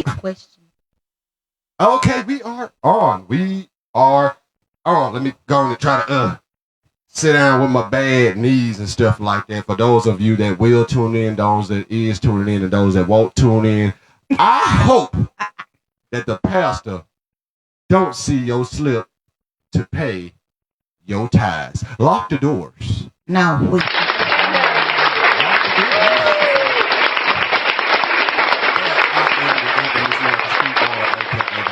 Question. Okay, we are on. We are on. Let me go and try to sit down with my bad knees and stuff like that. For those of you that will tune in, those that is tuning in, and those that won't tune in, I hope that the pastor don't see your slip to pay your tithes. Lock the doors. No.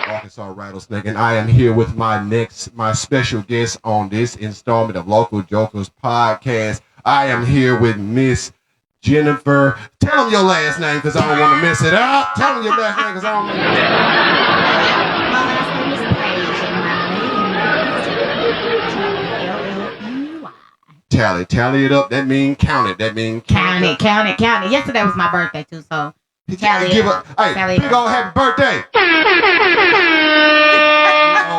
Arkansas Rattlesnake, and I am here with my special guest on this installment of Local Jokers podcast. I am here with Miss Jennifer. Tell them your last name because I don't want to mess it up. Tell them your last name because I don't want to mess it up. My last name is Paige, and my maiden name is L-L-E-Y. Tally it up. That mean count it. That mean count it. Yesterday was my birthday too, so tally it. Hey, big old happy birthday.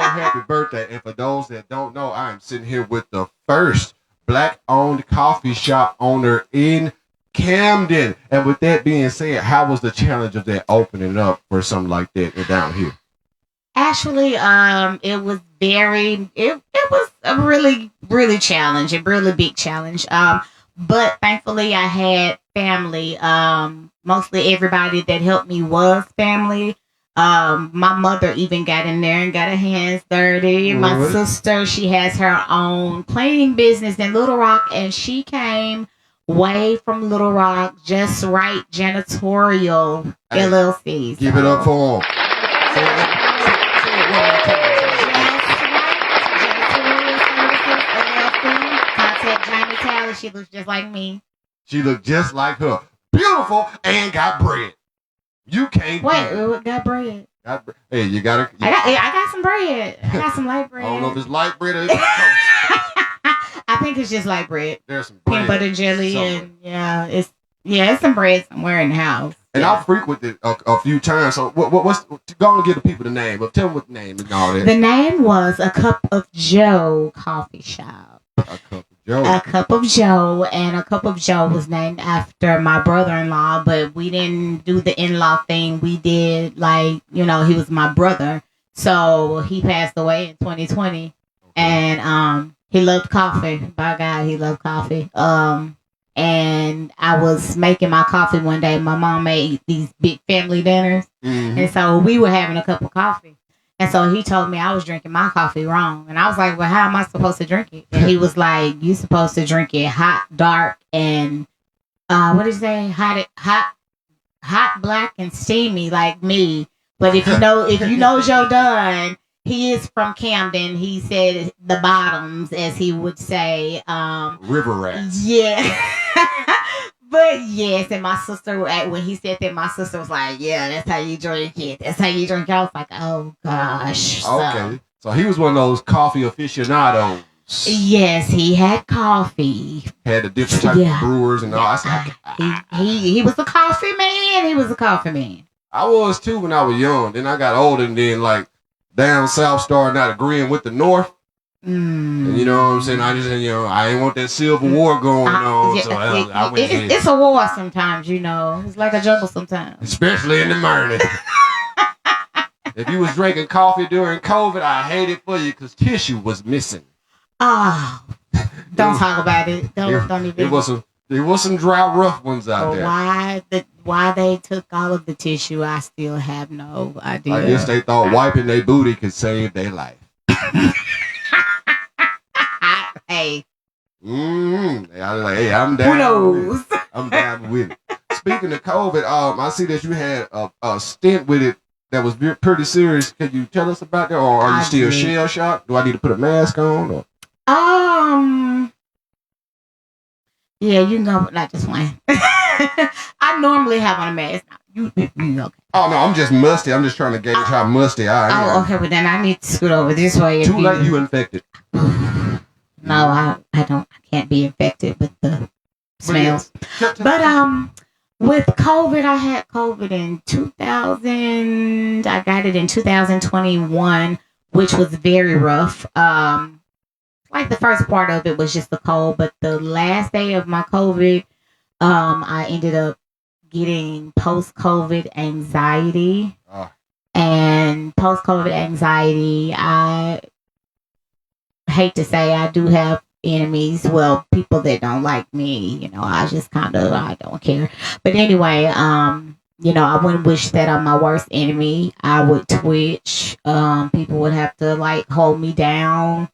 Happy birthday. And for those that don't know, I am sitting here with the first black-owned coffee shop owner in Camden. And with that being said, how was the challenge of that opening up for something like that down here? Actually, it was it was a really challenge, a really big challenge. But thankfully I had family. Mostly everybody that helped me was family. My mother even got in there and got her hands dirty. My sister, she has her own cleaning business in Little Rock, and she came way from Little Rock, Just Right Janitorial LLC. Give it up for them. Contact Johnny Tally. She looks just like me. She looked just like her. Beautiful and got bread. You can't. Wait, got bread. Hey, you gotta. I got some bread. I got some light bread. I don't know if it's light bread or it's toast. I think it's just light bread. There's some bread. Peanut butter jelly somewhere. And it's some bread somewhere in the house. And I've frequented a few times. So what's go and give the people the name? But tell them what the name is and all that. The name was A Cup of Joe Coffee Shop. A Cup of Joe. A Cup of Joe, and A Cup of Joe was named after my brother-in-law, but we didn't do the in-law thing. We did he was my brother. So he passed away in 2020, and he loved coffee. By God, he loved coffee. And I was making my coffee one day. My mom made these big family dinners, and so we were having a cup of coffee. And so he told me I was drinking my coffee wrong. And I was like, well, how am I supposed to drink it? And he was like, you supposed to drink it hot, dark, and what did he say? Hot, black, and steamy like me. But if you know Joe Dunn, he is from Camden. He said the bottoms, as he would say. River rats. Yeah. But yes, and my sister, when he said that, my sister was like, yeah, that's how you drink it. That's how you drink it. I was like, oh, gosh. Okay. So he was one of those coffee aficionados. Yes, he had coffee. Had the different types of brewers and all. He was a coffee man. He was a coffee man. I was too when I was young. Then I got older and then like down south started not agreeing with the north. And you know what I'm saying? I just, I ain't want that civil war going on. Yeah, so I went ahead. It's a war sometimes, It's like a jungle sometimes. Especially in the morning. If you was drinking coffee during COVID, I hate it for you because tissue was missing. Oh, don't talk about it. Don't even. There was some dry, rough ones out there. Why they took all of the tissue, I still have no idea. I guess they thought wiping their booty could save their life. Hey. I was like, hey, I'm down. Who knows? I'm down with it. Speaking of COVID, I see that you had a stint with it that was pretty serious. Can you tell us about that, or are you still shell shocked? Do I need to put a mask on? Or? Yeah, you can go. Not just one. I normally have on a mask. Okay. Oh no, I'm just musty. I'm just trying to gauge how musty I am. Oh, okay. But then I need to scoot over this way. Too late. You infected. No, I don't. I can't be infected with the smells. But with COVID, I had COVID in 2000. I got it in 2021, which was very rough. Like the first part of it was just the cold, but the last day of my COVID, I ended up getting post-COVID anxiety. and post-COVID anxiety. I hate to say I do have enemies. Well, people that don't like me. I just I don't care. But anyway, I wouldn't wish that on my worst enemy. I would twitch. People would have to like hold me down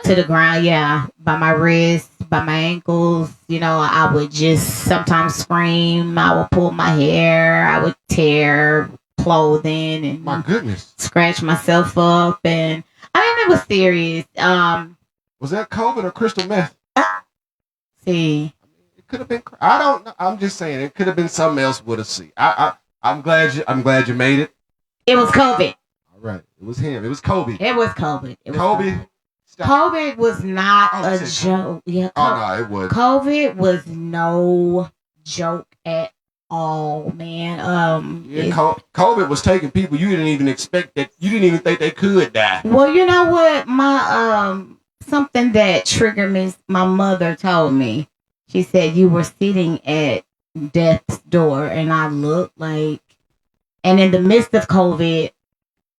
to the ground. Yeah, by my wrists, by my ankles. I would just sometimes scream. I would pull my hair. I would tear clothing and My goodness. scratch myself up. And I mean, it was serious. Was that COVID or crystal meth? See, It could have been. I don't know. I'm just saying it could have been something else with a C. I'm glad you made it. it was COVID. All right. It was him. It was Kobe. It was COVID. It was Kobe. Stop. COVID was not Oh, a you said joke. Yeah, Oh no, it was. COVID was no joke at all, man. Yeah, COVID was taking people you didn't even expect that. You didn't even think they could die. Well, you know what? My something that triggered me. My mother told me. She said you were sitting at death's door, and I looked like. And in the midst of COVID,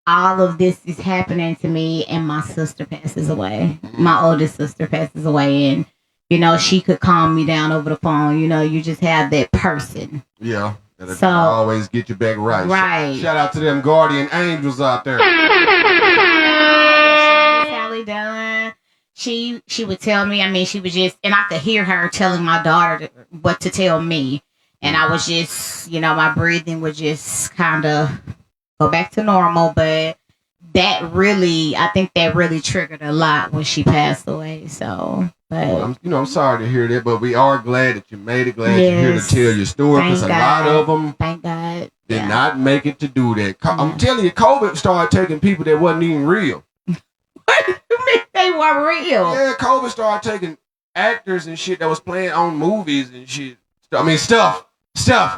all of this is happening to me, and my sister passes away. My oldest sister passes away, and she could calm me down over the phone. You just have that person. Yeah. That'll So- always get you back right. Right. Shout out to them guardian angels out there. Sally Dunn. She would tell me. I mean, she was just, and I could hear her telling my daughter what to tell me, and I was just, my breathing would just kind of go back to normal. But I think that really triggered a lot when she passed away. So, but I'm sorry to hear that, but we are glad that you made it. Glad you're here to Yes. tell your story, because a Thank lot God. of them thank God. did Yeah. not make it to do that. I'm Yeah. telling you, COVID started taking people that wasn't even real. What do you mean they were real? Yeah, COVID started taking actors and shit that was playing on movies and shit. I mean, stuff,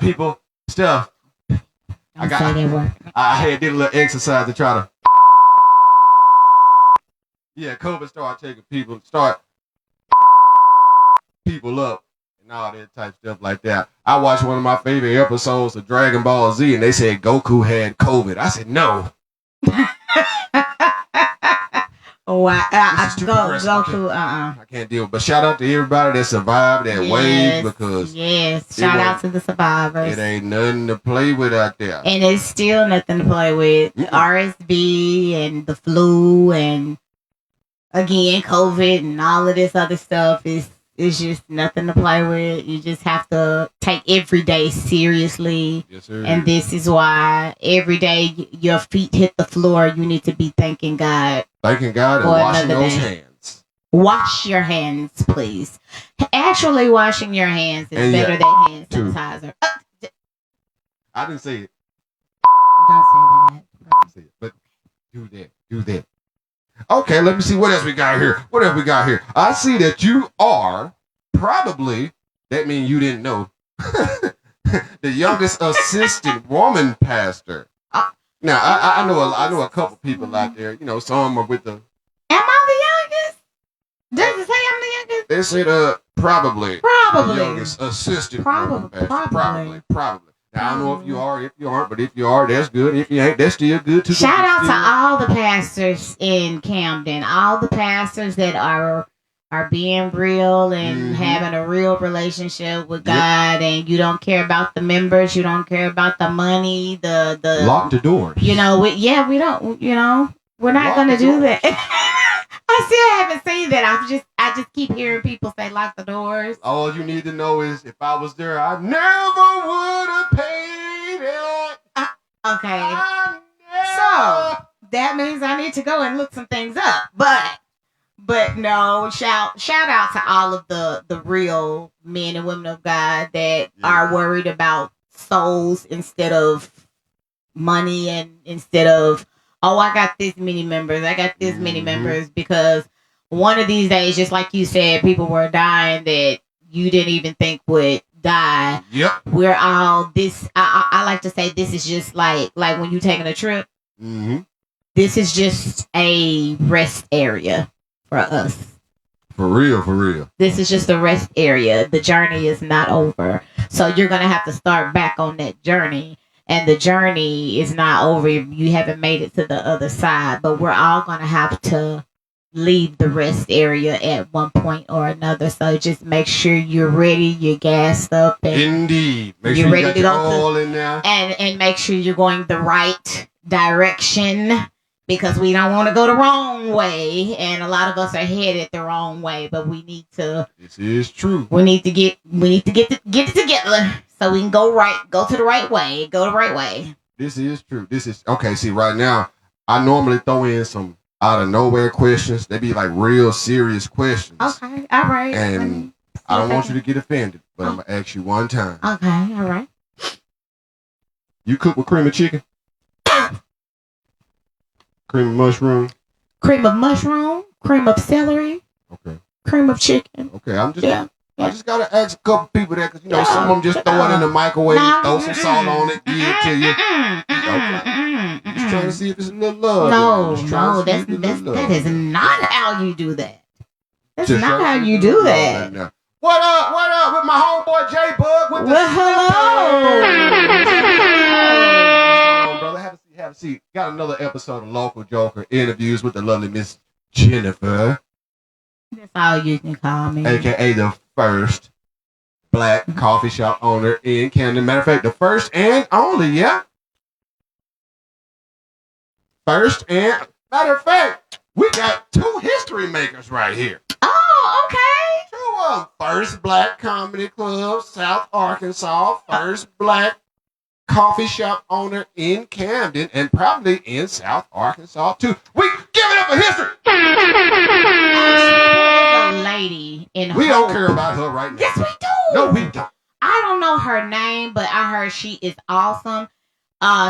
people, stuff. Don't say they were. I did a little exercise to try to. Yeah, COVID started taking people up and all that type stuff like that. I watched one of my favorite episodes of Dragon Ball Z, and they said Goku had COVID. I said no. Oh, This is too progressive. Goku. I can't deal. But shout out to everybody that survived that wave, because shout out to the survivors. it ain't nothing to play with out there. And it's still nothing to play with. Mm-mm. RSV and the flu and again COVID and all of this other stuff is just nothing to play with. You just have to take every day seriously. Yes, sir. And this is why every day your feet hit the floor, you need to be thanking God. Thanking God and For washing another those day. hands. Wash your hands, please. Actually, washing your hands is And better yeah, than hand too. sanitizer. I didn't say it. Don't say that. I didn't say it. But do that. Okay, let me see what else we got here. What else we got here? I see that you are probably, that means you didn't know, the youngest assistant woman pastor. Now, I know a couple people out there, some are with the, Am I the youngest? Does it say I'm the youngest? they said, probably. The Probably. youngest assistant woman Probably. pastor. Probably. Now, I don't know if you are, if you aren't, but if you are, that's good. If you ain't, that's still good too. Shout out to all the pastors in Camden, all the pastors that are being real and Mhm. having a real relationship with God, and you don't care about the members, you don't care about the money, the Lock the doors. we don't, we're not Lock gonna the do doors. that. I still haven't seen that. I just keep hearing people say lock the doors. All you need to know is if I was there, I never would have paid it. Okay. I So that means I need to go and look some things up. But no, shout out to all of the real men and women of God that are worried about souls instead of money, and instead of, oh, I got this many members, I got this many Mhm. members, because one of these days, just like you said, people were dying that you didn't even think would die. Yep. We're all this. I like to say this is just like when you taking a trip. Mm-hmm. This is just a rest area for us. For real. This is just a rest area. The journey is not over. So you're going to have to start back on that journey. and the journey is not over. You haven't made it to the other side, but we're all gonna have to leave the rest area at one point or another. So just make sure you're ready, you're gassed up, and Indeed. Make you're sure ready you to got go your oil in there. and make sure you're going the right direction because we don't want to go the wrong way, and a lot of us are headed the wrong way. But we need to. This is true. We need to get it together so we can go to the right way, go the right way. This is true. This is okay. See, right now, I normally throw in some out of nowhere questions. They be like real serious questions. Okay, all right. And I don't want you to get offended, but I'm gonna ask you one time. Okay, all right. You cook with cream of chicken? Cream of mushroom? Cream of mushroom, cream of celery, Okay. cream of chicken. Okay, I'm just. Yeah. I just gotta ask a couple people that, cause Yeah. some of them just throw it in the microwave, No. throw some salt on it, give it to you. Just trying to see if it's a little love. No, Just trying no, to see if it's a little that love. is not how you do that. That's Just not how trying to you see if do it's a that. love in there. What up? What up with my homeboy J Bug with the Well, hello. What's going on, brother? Have a seat. Got another episode of Local Joker interviews with the lovely Miss Jennifer, That's all you can call me. aka the first black coffee shop owner in Camden. Matter of fact, the first and only, yeah. First and matter of fact, we got two history makers right here. Oh, okay. Two of them. First black comedy club, South Arkansas. First black coffee shop owner in Camden, and probably in South Arkansas too. We give it up for history. There's a lady in We Hope. don't care about her right now. Yes, we do. No, we don't. I don't know her name, but I heard she is awesome.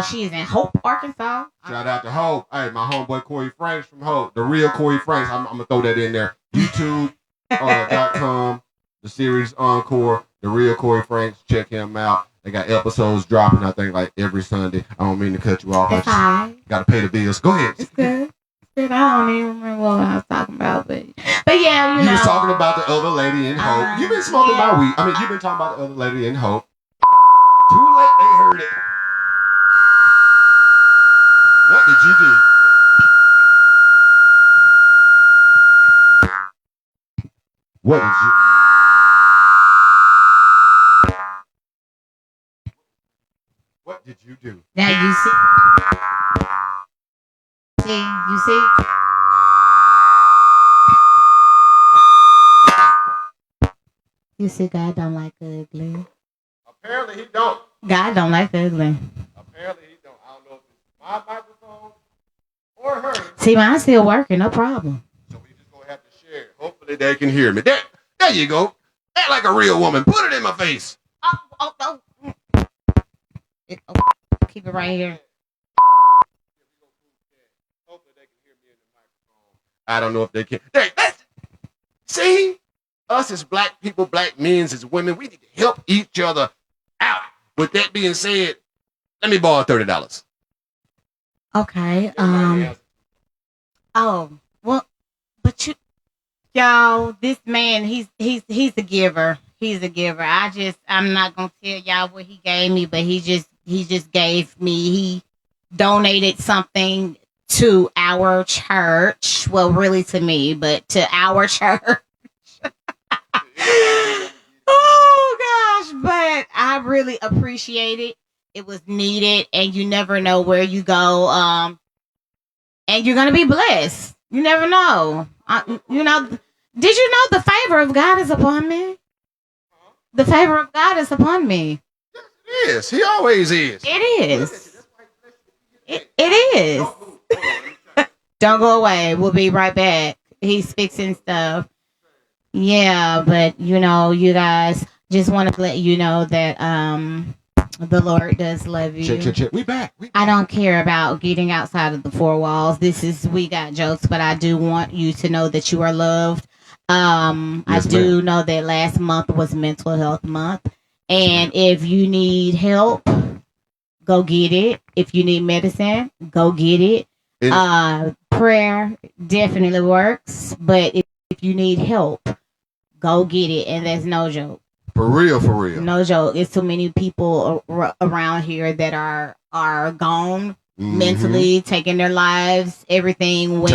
She is in Hope, Arkansas. Shout out to Hope. Hey, my homeboy Corey Franks from Hope. The real Corey Franks. I'm gonna throw that in there. YouTube.com. The series Encore. The real Corey Franks. Check him out. They got episodes dropping, I think, like every Sunday. I don't mean to cut you off. I It's just fine. gotta pay the bills. Go ahead. It's good. I don't even remember what I was talking about, but yeah, you You know. was talking about the other lady in Hope. You've been smoking yeah. my weed. I mean, you've been talking about the other lady in Hope. Too late, they heard it. What did you do? What did you? What did you do? Now you see. You see, God don't like ugly. Apparently he don't. God don't like ugly. Apparently he don't. I don't know if it's my microphone or hers. See, mine's still working, no problem. So we just gonna have to share it. Hopefully they can hear me. There you go. Act like a real woman. Put it in my face. Oh. Keep it right here. Hopefully they can hear me in the microphone. I don't know if they can. See, us as black people, black men, as women, we need to help each other out. With that being said, let me borrow $30. Okay. Oh, well, but y'all, this man, he's a giver. He's a giver. I'm not gonna tell y'all what he gave me, but he just gave me. He donated something to our church. Well, really to me, but to our church. Oh gosh, but I really appreciate it. It was needed, and you never know where you go. And you're gonna be blessed. You never know. Did you know the favor of God is upon me? The favor of God is upon me. Yes, he always is. It is. It is. Don't go away. We'll be right back. He's fixing stuff. Yeah, but you guys, just want to let you know that the Lord does love you. Check. We back. I don't care about getting outside of the four walls. We got jokes, but I do want you to know that you are loved. Yes, I do know that last month was Mental Health Month. And if you need help, go get it. If you need medicine, go get it. Prayer definitely works. But if you need help, go get it. And that's no joke. For real, for real. No joke. It's too many people around here that are gone mentally, taking their lives, everything. When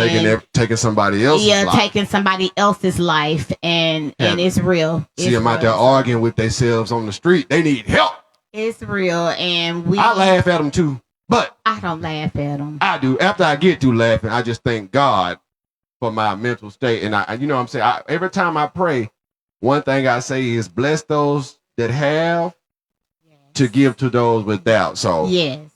taking somebody else's life. Taking somebody else's life, and it's real. See them out there arguing with themselves on the street. They need help. It's real, and I laugh at them too, but I don't laugh at them. I do. After I get through laughing, I just thank God for my mental state, and I, you know what I'm saying. Every time I pray, one thing I say is bless those that have to give to those without. So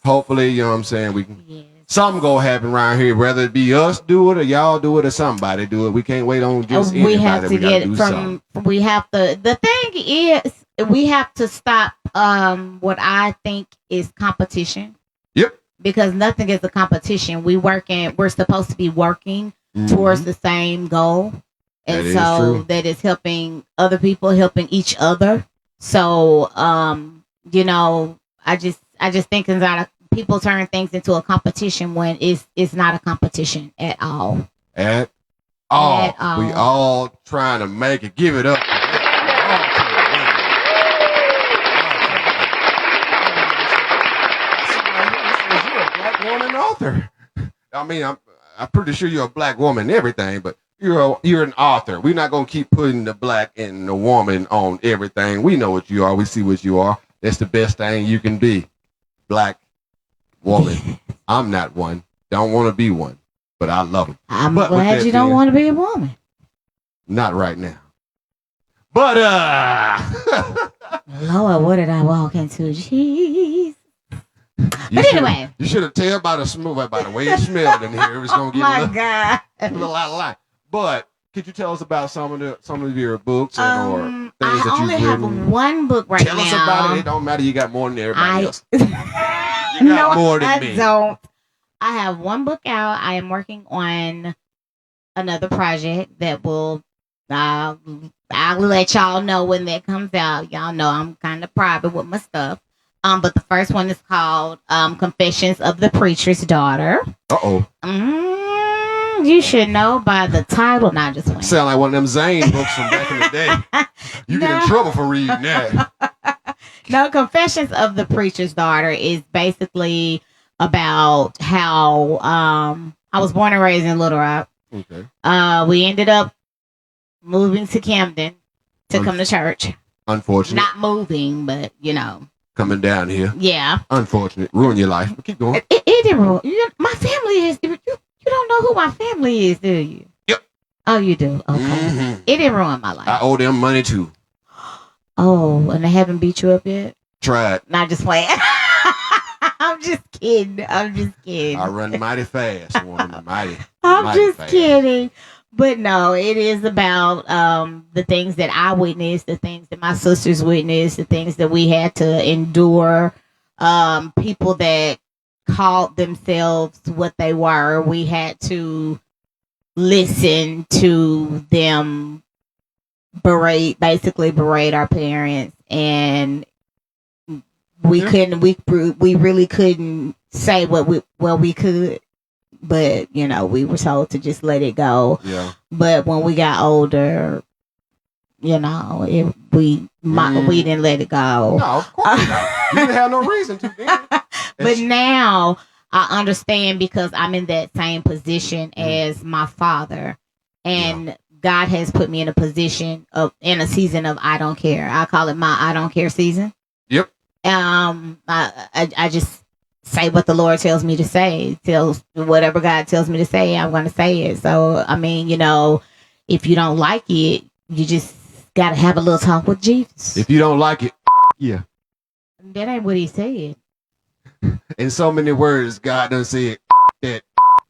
hopefully, you know what I'm saying, we can something gonna happen around here, whether it be us do it or y'all do it or somebody do it. We can't wait on just anybody. We have to get from something. We have to, the thing is, we have to stop what I think is competition. Yep. Because nothing is a competition. We're supposed to be working towards the same goal. And so that is helping other people, helping each other. So you know, I just think that people turn things into a competition when it's not a competition at all. At all. We all trying to make it. Give it up. You're a black woman author. I mean, I'm pretty sure you're a black woman and everything, but you're an author. We're not gonna keep putting the black and the woman on everything. We know what you are. We see what you are. That's the best thing you can be. Black woman. I'm not one. Don't want to be one, but I love them. I'm glad you don't want to be a woman. Not right now. But Lord, what did I walk into? Jeez. But anyway, you should have told by the way it smelled in here. It was gonna get a little out of line. But could you tell us about some of your books or things that you've written? I only have one book right now. Tell us about it. It don't matter. You got more than everybody else. You got more than me. I don't. I have one book out. I am working on another project that will. I'll let y'all know when that comes out. Y'all know I'm kind of private with my stuff. But the first one is called Confessions of the Preacher's Daughter. You should know by the title. Not just playing. Sound like one of them Zane books from back in the day. You get in trouble for reading that. No, Confessions of the Preacher's Daughter is basically about how I was born and raised in Little Rock. Okay. We ended up moving to Camden to come to church. Unfortunate. Not moving, but you know. Coming down here. Yeah. Unfortunate. Ruin your life. But keep going. It didn't ruin. My family is. You don't know who my family is, do you? Yep. Oh, you do? Okay. Mm-hmm. It didn't ruin my life. I owe them money too. Oh, and they haven't beat you up yet? Tried. Not just playing. I'm just kidding. I run mighty fast, woman. Mighty just fast. kidding. But no, it is about the things that I witnessed, the things that my sisters witnessed, the things that we had to endure, people that called themselves what they were. We had to listen to them berate our parents, and we really couldn't say what we could, but you know, we were told to just let it go. Yeah. But when we got older, you know, we didn't let it go. No, of course not. You didn't have no reason to. Then. But now I understand because I'm in that same position as my father, and God has put me in a season of I don't care. I call it my I don't care season. Yep. I just say what the Lord tells me to say. Whatever God tells me to say, I'm going to say it. So I mean, you know, if you don't like it, you just got to have a little talk with Jesus. If you don't like it, yeah. That ain't what he said. In so many words, God done said that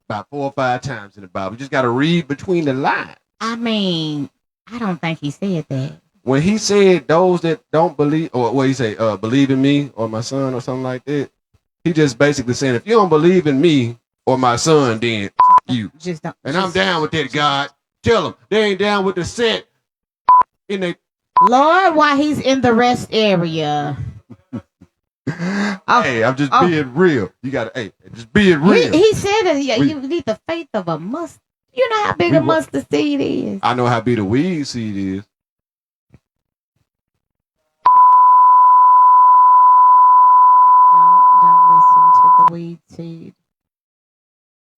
about 4 or 5 times in the Bible. You just got to read between the lines. I mean, I don't think he said that. When he said those that don't believe, or what he say, believe in me or my son or something like that, he just basically saying, if you don't believe in me or my son, then you. Just don't. And I'm down with that, God. Tell them they ain't down with the set in the Lord, why he's in the rest area. Hey, I'm just being real. You gotta, just being real. He said that you need the faith of a mustard. You know how big a mustard seed is. I know how big a weed seed is. weed seed.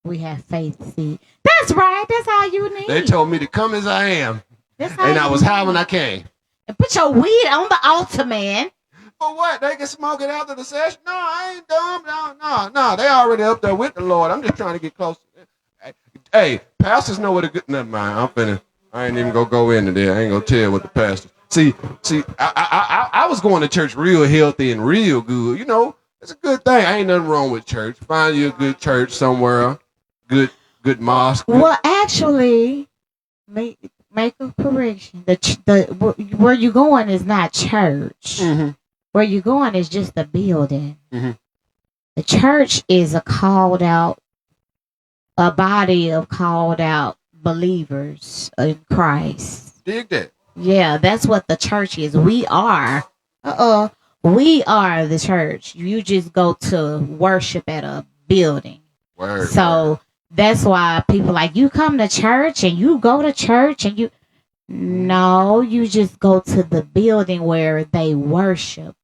We have faith seed. That's right. That's all you need. They told me to come as I am. That's all And I you was need. high when I came. And put your weed on the altar, man. For what? They can smoke it after the session? No, I ain't dumb. No. They already up there with the Lord. I'm just trying to get close. Hey, pastors know what a good. Never mind. I ain't even gonna go into there. I ain't gonna tell what the pastors. See. I was going to church real healthy and real good. You know, it's a good thing. Ain't nothing wrong with church. Find you a good church somewhere. Good mosque. Well, actually, make a correction. Where you going is not church. Mm-hmm. Where you going is just a building. Mm-hmm. The church is a body of called out believers in Christ. Dig that. Yeah, that's what the church is. We are the church. You just go to worship at a building. Word. That's why people like, you come to church and you go to church and you just go to the building where they worship.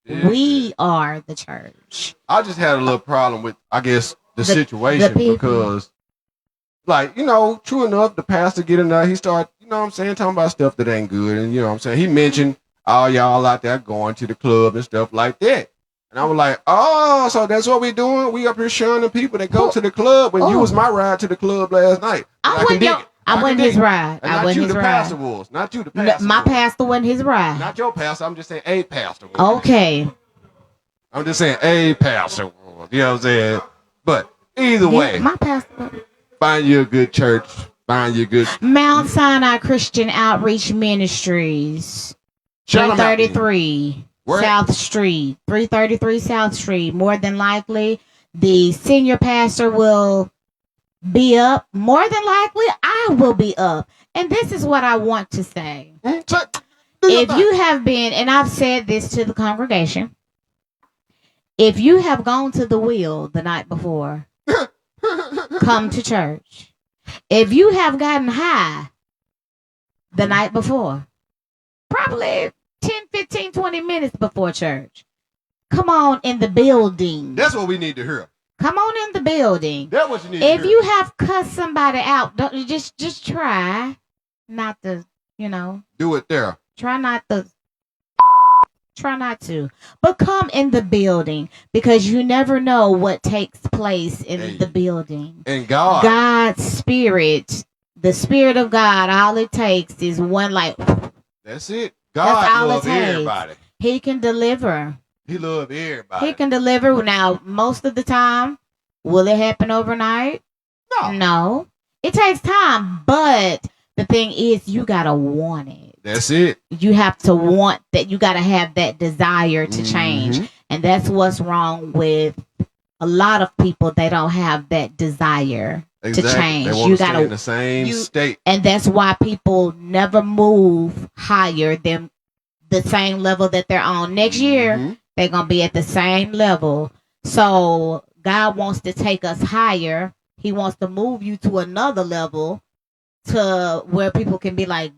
Yeah. We are the church. I just had a little problem with, I guess, the situation because, like, you know, true enough, the pastor get in there, he started, you know what I'm saying, talking about stuff that ain't good. And, you know what I'm saying, he mentioned all y'all out there going to the club and stuff like that. And I was like, oh, so that's what we doing? We up here shunning people that go to the club when you was my ride to the club last night. I wasn't his ride. And not you, the pastor was. Not you, the pastor. My pastor wasn't his ride. Not your pastor. I'm just saying a pastor was. Okay. I'm just saying a pastor was. You know what I'm saying? But either way, my pastor. Find you a good church. Find you a good. Mount Sinai Christian Outreach Ministries. 333 South Street. 333 South Street. More than likely, the senior pastor will be up. More than likely, I will be up. And this is what I want to say. If you have been, and I've said this to the congregation, if you have gone to the wheel the night before, come to church. If you have gotten high the night before, probably 10, 15, 20 minutes before church, come on in the building. That's what we need to hear. Come on in the building. That's what you need to hear. If you have cussed somebody out, don't just try not to, do it there. Try not to. But come in the building because you never know what takes place in the building. And God's spirit, the spirit of God, all it takes is one light. That's it. God loves everybody. He can deliver. He loves everybody. He can deliver. Now, most of the time, will it happen overnight? No. It takes time, but the thing is, you got to want it. That's it. You have to want that. You got to have that desire to change. And that's what's wrong with a lot of people. They don't have that desire to change. They want to stay in the same state. And that's why people never move higher than the same level that they're on. Next year, they're going to be at the same level. So God wants to take us higher. He wants to move you to another level to where people can be like,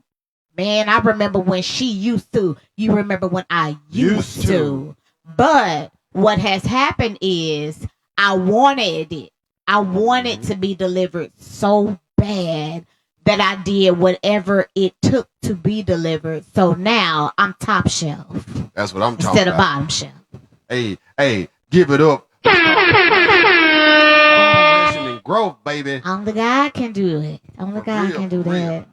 man, I remember when she used to. You remember when I used to. But what has happened is I wanted it. I wanted to be delivered so bad that I did whatever it took to be delivered. So now I'm top shelf. That's what I'm talking instead about. Of bottom shelf. Hey, give it up. And growth, baby. Only God can do it. Only God can do that.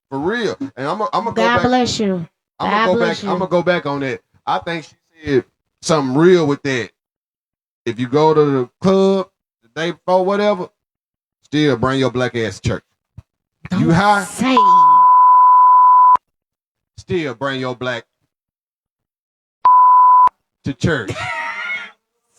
For real. And I'm gonna go back. God bless you. I'm gonna go back on that. I think she said something real with that. If you go to the club the day before, whatever, still bring your black ass to church. Don't you high? Say. Still bring your black to church.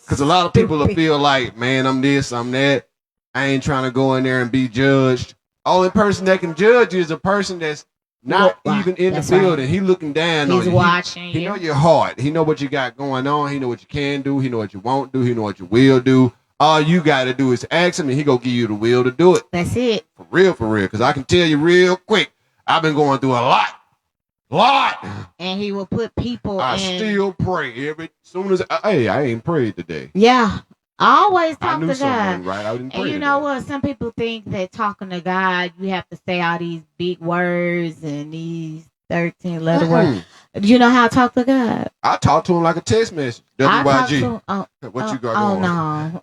Because a lot of people will feel like, man, I'm this, I'm that. I ain't trying to go in there and be judged. Only person that can judge you is a person that's not even in the building. Right. He looking down on you. He's watching you. He know your heart. He know what you got going on. He know what you can do. He know what you won't do. He know what you will do. All you got to do is ask him, and he gonna give you the will to do it. That's it. For real. Because I can tell you real quick, I've been going through a Lot. And he will put people I in. still pray every soon as I ain't prayed today. Yeah. I always I talk knew to something God. wasn't right. I didn't pray And you today. know what? Some people think that talking to God, you have to say all these big words and these 13 letter words. Do you know how to talk to God? I talk to him like a text message. I talk to WYG. him. What you got Oh, going? no.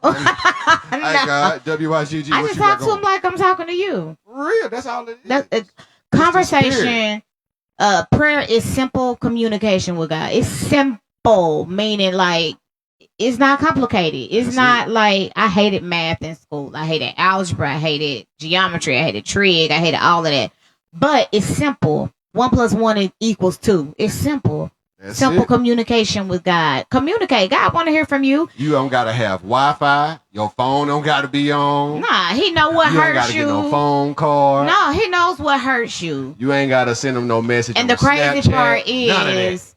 Hey, God, WYGG. I What just you got talk to him going? like I'm talking to you. For real, that's all it is. That's the conversation. Prayer is simple communication with God. It's simple, meaning like it's not complicated. It's That's not like I hated math in school. I hated algebra. I hated geometry. I hated trig. I hated all of that. But it's simple. 1 + 1 equals 2. It's simple. That's simple it. Communication with God. Communicate. God want to hear from you. You don't gotta have Wi-Fi. Your phone don't gotta be on. Nah, he know what You ain't hurts gotta you. get no phone call. No, he knows what hurts you. You ain't gotta send him no message. And the crazy Snapchat, part none of that. is,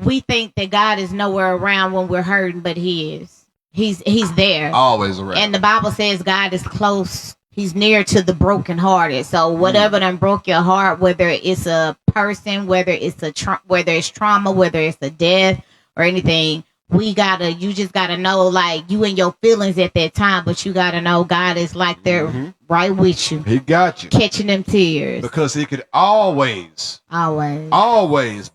we think that God is nowhere around when we're hurting, but He is. He's there. Always around. And the Bible says God is close. He's near to the brokenhearted. So whatever done broke your heart, whether it's a person, whether it's whether it's trauma, whether it's a death or anything, you just gotta know, like, you and your feelings at that time, but you gotta know God is like there right with you. He got you. Catching them tears. Because he could always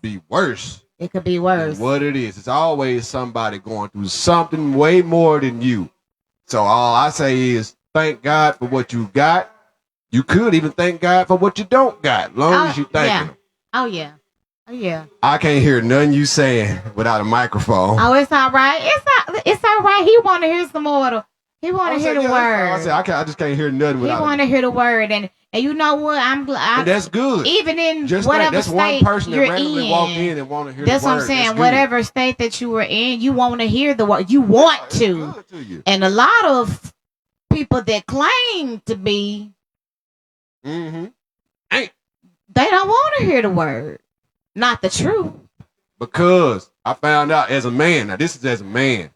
be worse. It could be worse. Than what it is. It's always somebody going through something way more than you. So all I say is thank God for what you got. You could even thank God for what you don't got, long as you thank him. Oh yeah. Oh yeah. I can't hear nothing you saying without a microphone. Oh, it's all right. It's all right. He want to hear some more. He want to hear the word. I just can't hear nothing without. He want to hear the word, and you know what? I'm glad. And that's good. Even in just whatever that's state one person you're that randomly in, walk in and want to hear that's the word. what I'm saying. That's Whatever state that you were in, you want to hear the word. You want to. Good to you. And a lot of people that claim to be, ain't. They don't want to hear the word, not the truth. Because I found out as a man. Now this is as a man.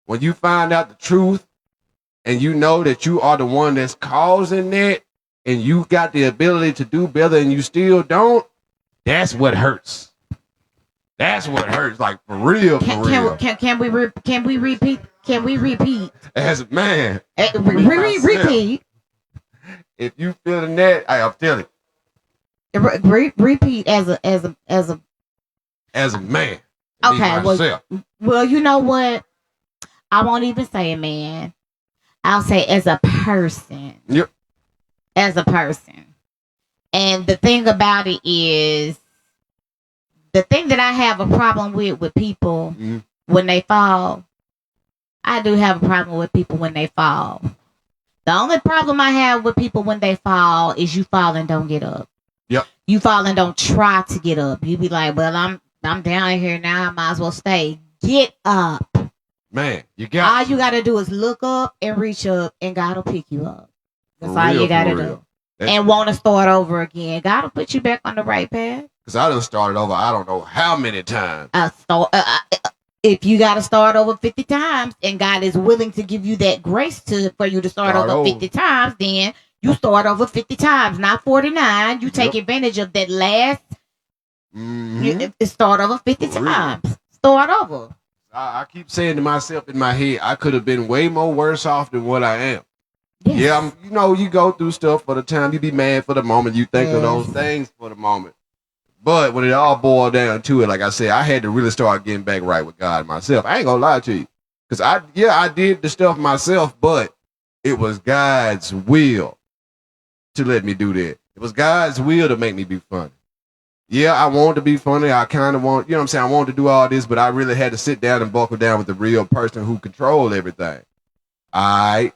When you find out the truth, and you know that you are the one that's causing that, and you got the ability to do better and you still don't, that's what hurts. That's what hurts, like for real, for real. Can we repeat? Can we repeat? As a man. Repeat. If you feeling that, I'm telling you. Repeat as a man. Okay, well, you know what? I won't even say a man. I'll say as a person. Yep. As a person. And the thing about it is, the thing that I have a problem with people when they fall, I do have a problem with people when they fall. The only problem I have with people when they fall is you fall and don't get up. Yep. You fall and don't try to get up. You be like, well, I'm down here now. I might as well stay. Get up. Man, all you got to do is look up and reach up, and God will pick you up. That's all you got to do. And want to start over again. God will put you back on the right path. Because I done started over I don't know how many times. If you got to start over 50 times, and God is willing to give you that grace for you to start over 50 times, then you start over 50 times, not 49. You take advantage of that last. You start over 50 times. Start over. I keep saying to myself in my head, I could have been way more worse off than what I am. Yes. Yeah, you go through stuff for the time. You be mad for the moment. You think of those things for the moment. But when it all boiled down to it, like I said, I had to really start getting back right with God myself. I ain't gonna lie to you. Because I did the stuff myself, but it was God's will to let me do that. It was God's will to make me be funny. Yeah, I wanted to be funny. I kind of want, I wanted to do all this, but I really had to sit down and buckle down with the real person who controlled everything. All right,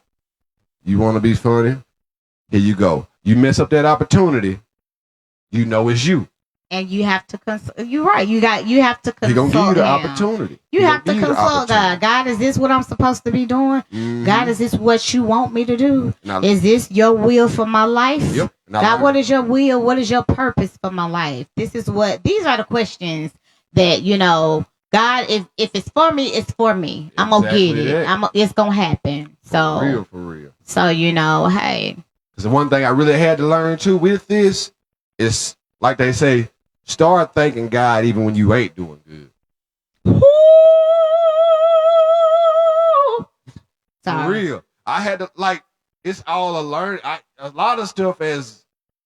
you want to be funny? Here you go. You mess up that opportunity, it's you. And you have to consult. You're right. You have to consult. He's going to give you the opportunity. You have to consult God. God, is this what I'm supposed to be doing? God, is this what you want me to do? Now, is this your will for my life? Yep. God, what is your will? What is your purpose for my life? These are the questions that, God, if it's for me, it's for me. I'm going to get it. It's going to happen. So, for real. So, hey. Because the one thing I really had to learn too with this is, like they say, start thanking God even when you ain't doing good. For real. I had to, like, it's all a learn. A lot of stuff as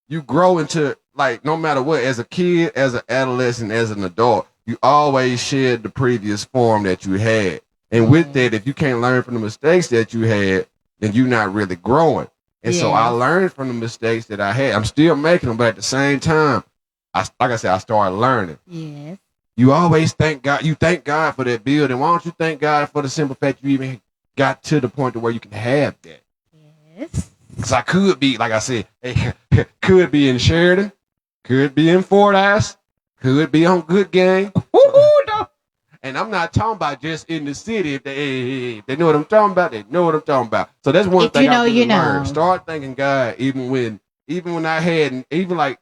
you grow into, like, no matter what, as a kid, as an adolescent, as an adult, you always shed the previous form that you had. And with that, if you can't learn from the mistakes that you had, then you're not really growing. And so I learned from the mistakes that I had. I'm still making them, but at the same time, like I said, I started learning. Yes. You always thank God. You thank God for that building. Why don't you thank God for the simple fact you even got to the point to where you can have that? Yes. Because I could be, like I said, could be in Sheridan, could be in Fordyce, could be on Good Game. And I'm not talking about just in the city. If they know what I'm talking about, they know what I'm talking about. So that's one thing I really learned. Start thanking God even when I had even like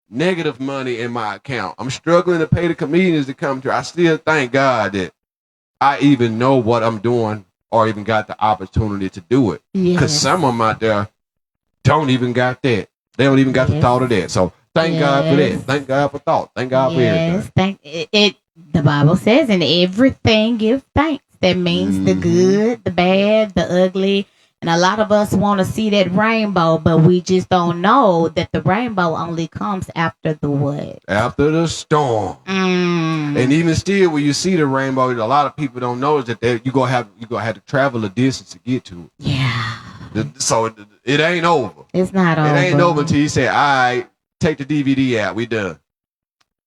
negative money in my account. I'm struggling to pay the comedians to come to. I still thank God that I even know what I'm doing or even got the opportunity to do it. Because some of them out there don't even got that. They don't even got the thought of that. So thank God for that. Thank God for thought. Thank God for everything. Thank it. The Bible says, in everything give thanks. That means the good, the bad, the ugly. And a lot of us want to see that rainbow, but we just don't know that the rainbow only comes after the what? After the storm. And even still, when you see the rainbow, a lot of people don't know that you gonna have to travel a distance to get to it. Yeah. So it ain't over. It's not over. It ain't over until you say, "All right, take the DVD out. We done."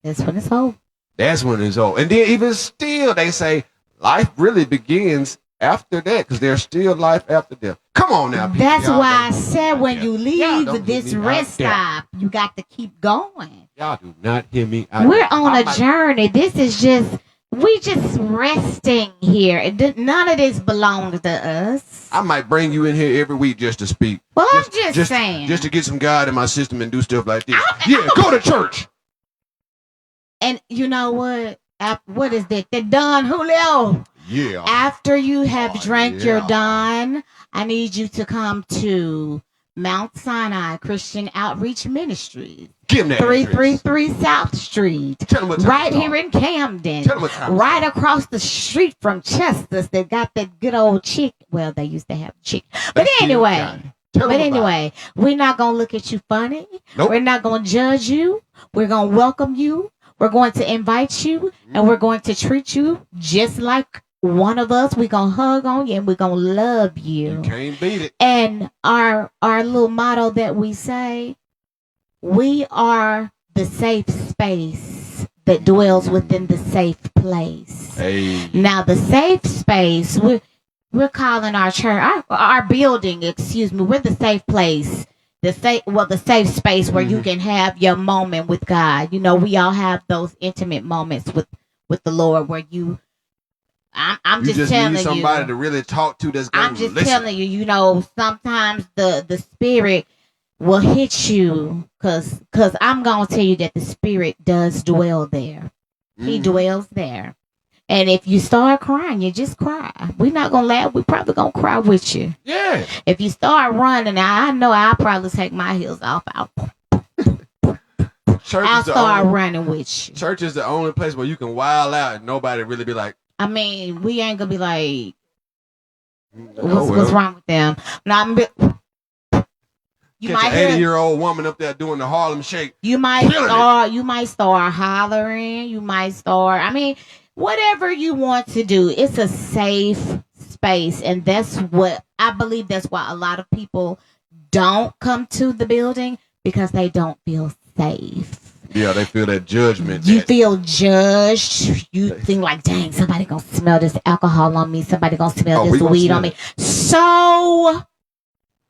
That's when it's over. That's when it's over. And then even still, they say life really begins after that because there's still life after death. Come on now, people. That's why I said when you leave this rest stop, you got to keep going. Y'all do not hear me. We're on a journey. This is we just resting here. None of this belongs to us. I might bring you in here every week just to speak. Well, I'm just saying. Just to get some God in my system and do stuff like this. Go to church. And you know what? What is that? The Don Julio. Yeah. After you have drank your Don, I need you to come to Mount Sinai Christian Outreach Ministries. Give them that 333 South Street. Tell them what time right here in Camden. Tell them what time right across the street from Chester's. They got that good old chick. Well, they used to have chick. But anyway. We're not going to look at you funny. Nope. We're not going to judge you. We're going to welcome you. We're going to invite you, and we're going to treat you just like one of us. We're going to hug on you, and we're going to love you. You can't beat it. And our little motto that we say, we are the safe space that dwells within the safe place. Hey. Now, the safe space, we're calling our church, our building, we're the safe place. The safe space where you can have your moment with God. You know, we all have those intimate moments with the Lord where I'm just telling you. You just need somebody to really talk to that's going to listen. I'm just telling you, you know, sometimes the spirit will hit you because I'm going to tell you that the spirit does dwell there. He dwells there. And if you start crying, you just cry. We're not going to laugh. We're probably going to cry with you. Yeah. If you start running, I know I'll probably take my heels off. I'll start running with you. Church is the only place where you can wild out and nobody really be like. I mean, we ain't going to be like, what's wrong with them? You might hear an 80-year-old woman up there doing the Harlem Shake. You might start hollering. You might start, whatever you want to do. It's a safe space. And that's what I believe. That's why a lot of people don't come to the building because they don't feel safe. Yeah, they feel that judgment. You feel judged. You think like, dang, somebody gonna smell this alcohol on me. Somebody gonna smell this weed on me. So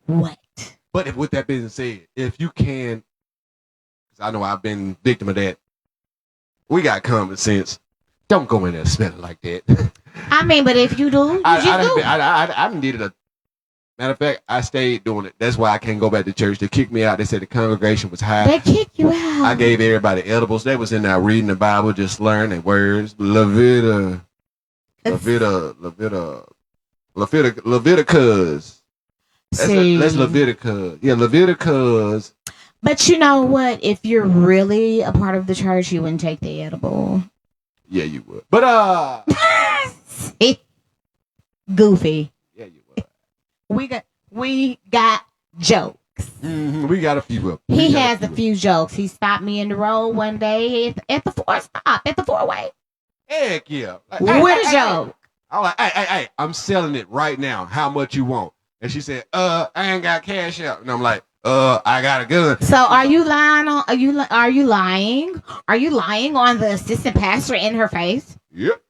what? But with that being said, if you can, because I know I've been victim of that, we got common sense. Don't go in there smelling like that. But if you do, I did it. Matter of fact, I stayed doing it. That's why I can't go back to church. They kicked me out. They said the congregation was high. They kicked you out. I gave everybody edibles. They was in there reading the Bible, just learning words. Leviticus. That's Leviticus. Yeah, Leviticus. But you know what? If you're really a part of the church, you wouldn't take the edible. Yeah, you would. But Goofy. yeah, you would. We got jokes. We got a few of them. He has a few jokes. He stopped me in the road one day at the four-way. Heck yeah. Like, With a joke. I'm like, hey, I'm selling it right now. How much you want? And she said, I ain't got cash out. And I'm like, I got a gun. So are you lying on? Are you lying? Are you lying on the assistant pastor in her face? Yep.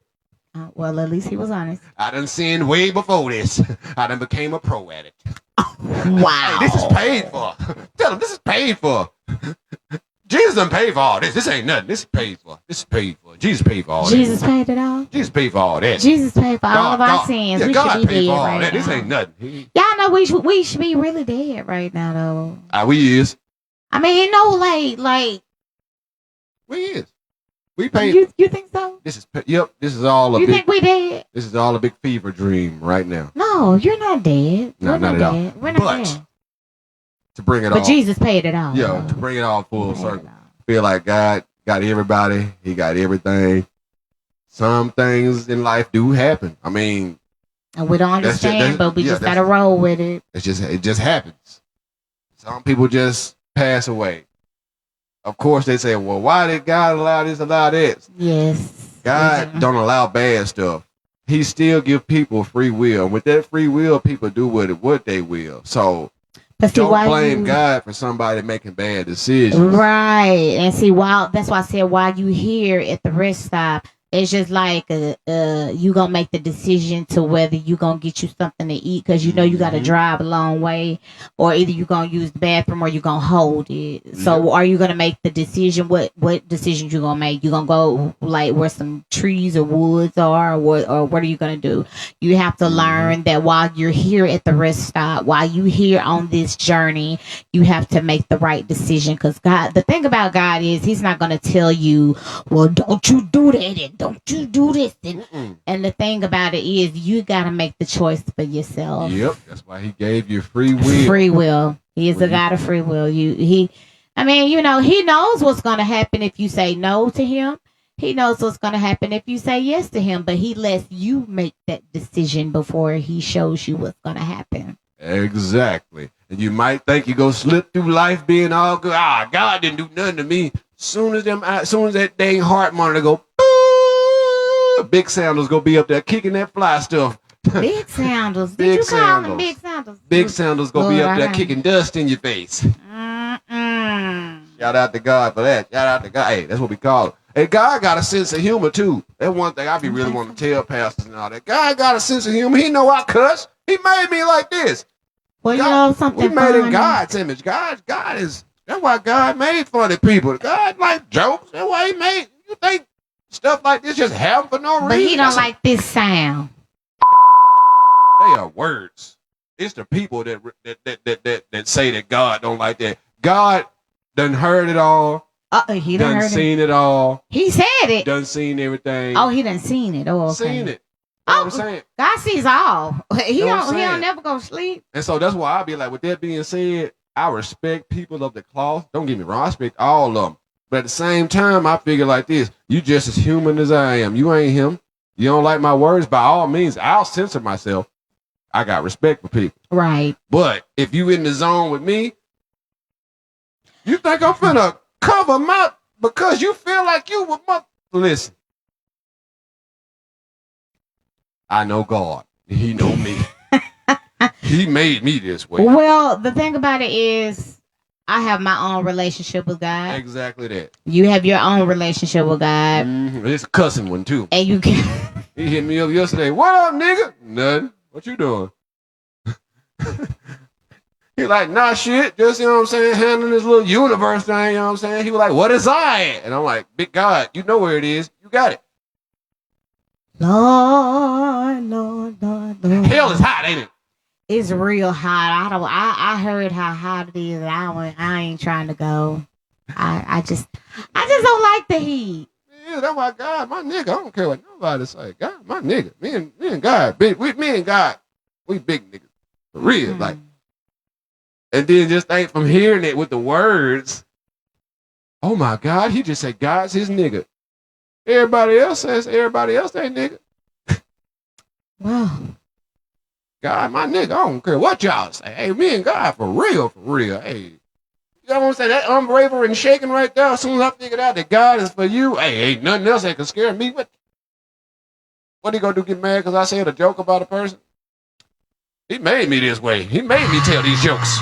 Well, at least he was honest. I done sinned way before this. I done became a pro at it. Wow. Hey, this is paid for. Tell him this is paid for. Jesus done paid for all this. This ain't nothing. This is paid for. This is paid for. Jesus paid for all Jesus that. paid it all. Jesus paid for all that. Jesus paid for all of our sins. Yeah, we God should be paid dead for all right that. now. This ain't nothing. Y'all know we should be really dead right now though. We is. I mean, like We is. We paid. You think so? This is all a You big. think we dead? This is all a big fever dream right now. No, you're not dead. No, We're not at all. dead. We're not But dead. to bring it But all. Jesus paid it all. Yeah, to bring it all full He paid circle. it all. Feel like God got everybody. He got everything. Some things in life do happen. I mean, And we don't understand, but we just that's- gotta roll with it. it just happens. Some people just pass away. Of course, they say, "Well, why did God allow this, allow that?" Yes. God don't allow bad stuff. He still give people free will. With that free will, people do what they will. So But see, don't blame God for somebody making bad decisions. Right. And see, that's why I said while you here at the rest stop, it's just like you gonna make the decision to whether you gonna get you something to eat because you know you gotta drive a long way, or either you gonna use the bathroom or you gonna hold it. So are you gonna make the decision? What decision you gonna make? You gonna go like where some trees or woods are, or what are you gonna do? You have to learn that while you're here at the rest stop, while you here on this journey, you have to make the right decision. Because God, the thing about God is He's not gonna tell you, well, don't you do that and don't you do this. And the thing about it is you got to make the choice for yourself. Yep, that's why He gave you free will. Free will. He is a God of free will. He knows what's going to happen if you say no to Him. He knows what's going to happen if you say yes to Him, but He lets you make that decision before He shows you what's going to happen. Exactly. And you might think you go slip through life being all good. God didn't do nothing to me. Soon as that dang heart monitor go, big Sandals gonna be up there kicking that fly stuff. Big Sandals. Did you call them Big Sandals? Big Sandals gonna be up there kicking dust in your face. Shout out to God for that. Shout out to God. Hey, that's what we call it. Hey, God got a sense of humor too. That's one thing I be really wanting to tell pastors and all that. God got a sense of humor. He know I cuss. He made me like this. Well, God, you know something. We made in God's image. God is. That's why God made funny people. God like jokes. That's why He made. You think stuff like this just happen for no reason? But He don't like this sound. They are words. It's the people that say that God don't like that. God done heard it all. He done seen it all. He said it. Done seen everything. Oh, he done seen it. Oh, okay. Seen it. You know what I'm saying? God sees all. He You know what I'm don't saying? never go to sleep. And so that's why I be like, with that being said, I respect people of the cloth. Don't get me wrong, I respect all of them. But at the same time, I figure like this: you just as human as I am. You ain't him. You don't like my words, by all means, I'll censor myself. I got respect for people. Right. But if you in the zone with me, you think I'm finna cover my because you feel like you would listen. I know God. He know me. He made me this way. Well, the thing about it is I have my own relationship with God. Exactly that. You have your own relationship with God. Mm-hmm. It's a cussing one too. And you can He hit me up yesterday. What up, nigga? Nothing. What you doing? He like, nah, shit. Just, you know what I'm saying, handling this little universe thing, you know what I'm saying? He was like, what is I? And I'm like, big God, you know where it is. You got it. Lord. Hell is hot, ain't it? It's real hot. I heard how hot it is. I ain't trying to go. I just don't like the heat. Yeah, that's why God, my nigga, I don't care what nobody say. God, my nigga. Me and God, me and God, we big niggas. For real. Like, And then just think from hearing it with the words, oh my God, he just said God's his nigga. Everybody else says everybody else ain't nigga. Wow. God, my nigga, I don't care what y'all say. Hey, me and God for real, for real. Hey, you know what I'm saying? That unwavering shaking right there. As soon as I figured out that God is for you, hey, ain't nothing else that can scare me. What he gonna do? Get mad because I said a joke about a person? He made me this way. He made me tell these jokes.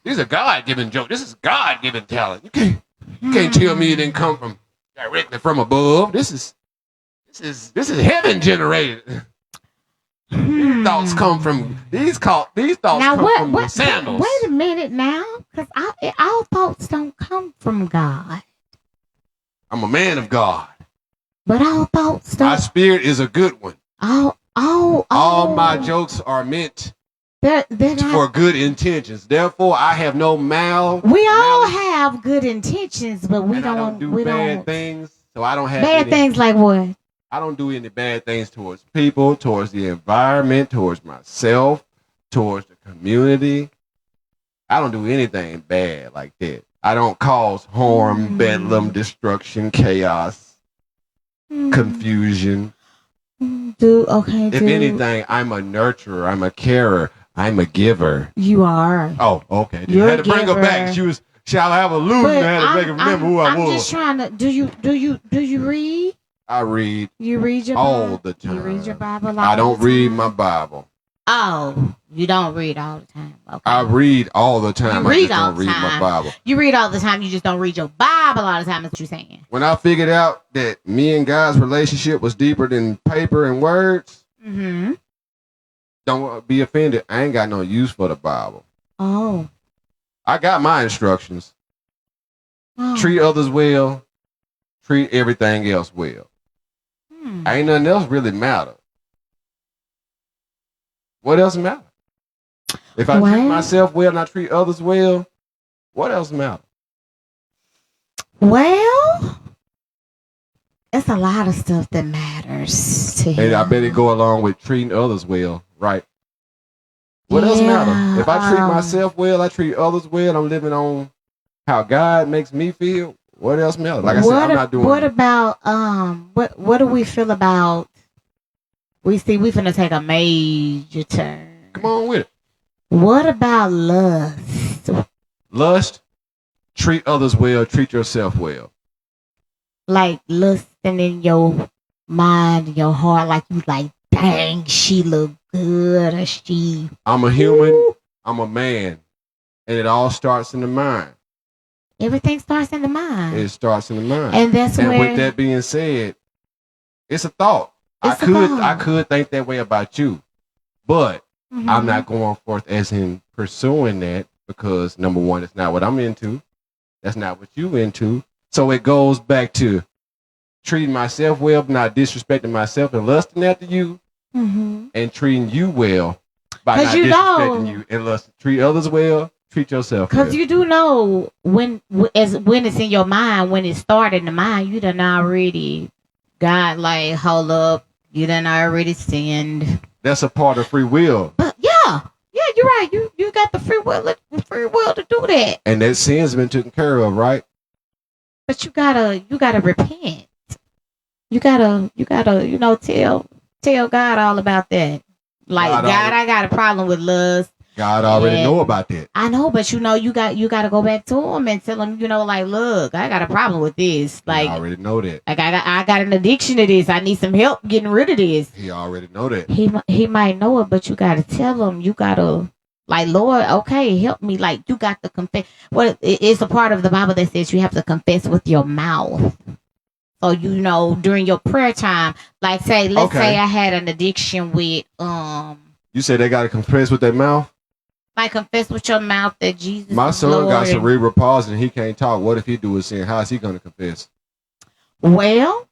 These are God-given jokes. This is God-given talent. You can't tell me it didn't come from directly from above. This is heaven generated. These thoughts come from these thoughts now, come from the sandals. Wait a minute now, because our thoughts don't come from God. I'm a man of God. But our thoughts don't. My spirit is a good one. All my jokes are meant for good intentions. Therefore, I have no We all have good intentions, but we don't do bad things. So I don't have bad things like what? I don't do any bad things towards people, towards the environment, towards myself, towards the community. I don't do anything bad like that. I don't cause harm, bedlam, destruction, chaos, confusion. If anything, I'm a nurturer. I'm a carer. I'm a giver. You are. Oh, okay. You're had to bring her back. Shall I have a lose? I had to make her remember who I was. I'm just trying to. Do you read? I read. You read your all Bible? the time. You read your Bible I don't read my Bible. Oh, you don't read all the time. Okay. I read all the time. I just don't read my Bible. You read all the time. You just don't read your Bible all the time. Is what you're saying. When I figured out that me and God's relationship was deeper than paper and words, don't be offended. I ain't got no use for the Bible. Oh. I got my instructions. Oh. Treat others well. Treat everything else well. Ain't nothing else really matter. What else matter? If I treat myself well and I treat others well, what else matter? Well, it's a lot of stuff that matters to him. And I bet it go along with treating others well, right? What else matter? If I treat myself well, I treat others well, I'm living on how God makes me feel. What else matters? Like I said, I'm not doing. What about what do we feel about? We finna take a major turn. Come on with it. What about lust? Lust, treat others well, treat yourself well. Like lusting in your mind, your heart, like you like, dang, she look good, or she. I'm a human. I'm a man, and it all starts in the mind. Everything starts in the mind. It starts in the mind, and that's and where. With that being said, it's a thought. I could think that way about you, but I'm not going forth as in pursuing that because number one, it's not what I'm into. That's not what you into. So it goes back to treating myself well, not disrespecting myself and lusting after you, and treating you well by not disrespecting you and lusting. Treat others well, treat yourself well. Because you do know when it's in your mind, when it started in the mind, you done already got like, hold up. You done already sinned. That's a part of free will. But yeah, you're right. You got the free will to do that. And that sin's been taken care of, right? But you gotta repent. You gotta tell God all about that. Like God, I got a problem with lust. God already know about that. I know, but you got to go back to him and tell him, like, look, I got a problem with this. Like, I already know that. Like, I got an addiction to this. I need some help getting rid of this. He already know that. He might know it, but you got to tell him. You got to, like, Lord, okay, help me. Like, you got to confess. Well, it's a part of the Bible that says you have to confess with your mouth. So, during your prayer time, like, let's say I had an addiction with, You say they got to confess with their mouth? Like confess with your mouth that Jesus is My son Lord. got cerebral palsy and he can't talk. What if he do his sin? How is he going to confess? Well,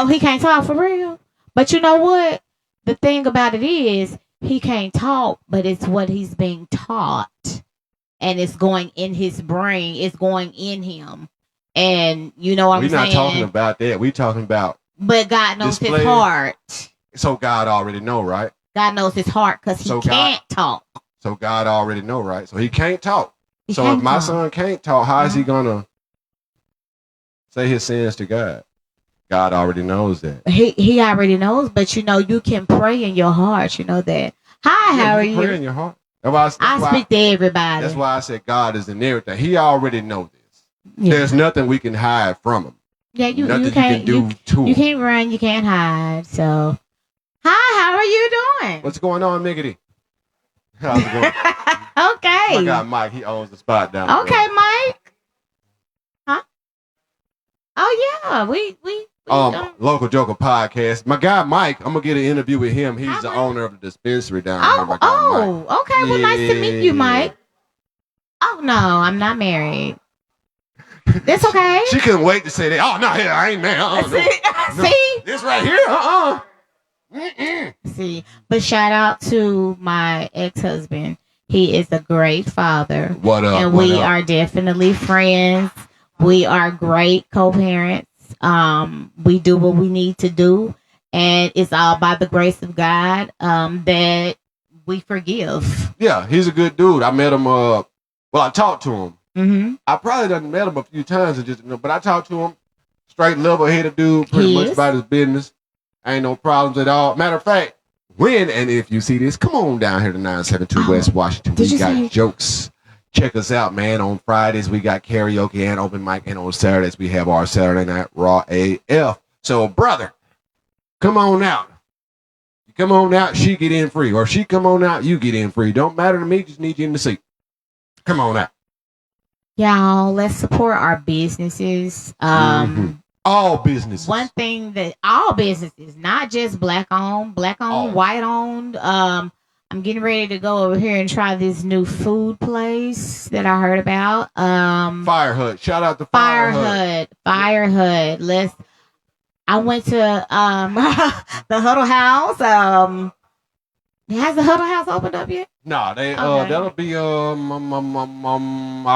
he can't talk for real. But you know what? The thing about it is he can't talk, but it's what he's being taught. And it's going in his brain. It's going in him. And you know what I'm saying? We're not talking about that. We're talking about. But God knows his heart. So God already know, right? God knows his heart because he can't talk. So God already know, right? So he can't talk. He So if can't my talk. son can't talk, how is he Uh-huh. gonna say his sins to God? God already knows that. He already knows, but you can pray in your heart. You know that. Hi, Yeah, how you are can pray you? in your heart. That's I why speak to that's everybody. why I said God is in everything. He already knows this. Yeah. There's nothing we can hide from him. Yeah, you Nothing you can can't do to you him. can't run, you can't hide. So, hi, how are you doing? What's going on, Miggity? How's it going? My guy Okay. Mike, he owns the spot down the Okay, road. Mike. Huh? Oh yeah, we Local Joker podcast. My guy Mike, I'm gonna get an interview with him. He's Hi, the Mike. owner of the dispensary down here. My guy Mike. Okay. Well, nice to meet you, Yeah. Mike. Oh no, I'm not married. That's okay. She couldn't wait to say that. Oh no, here I ain't married. No. See, This right here. Mm-mm. see. But shout out to my ex-husband. He is a great father, What up? and What we up? are definitely friends. We are great co-parents. We do what we need to do, and it's all by the grace of God that we forgive. Yeah, he's a good dude. I met him. Well, I talked to him. Mm-hmm. I probably done met him a few times, and just but I talked to him. Straight level-headed dude, pretty He much is. about his business. Ain't no problems at all. Matter of fact, when and if you see this, come on down here to 972 Oh, West Washington. did We you got say- jokes. Check us out, man. On Fridays, we got karaoke and open mic. And on Saturdays, we have our Saturday night Raw AF. So, brother, come on out. You come on out, she get in free. Or she come on out, you get in free. Don't matter to me, just need you in the seat. Come on out. Y'all, let's support our businesses. Mhm. All businesses. One thing that all businesses, not just black owned, All. white owned. I'm getting ready to go over here and try this new food place that I heard about. Fire Hut. Shout out to Fire Fire Hut. Hut. Fire Hut. I went to the Huddle House. Has the Huddle House opened up yet? No, they Okay. that'll be I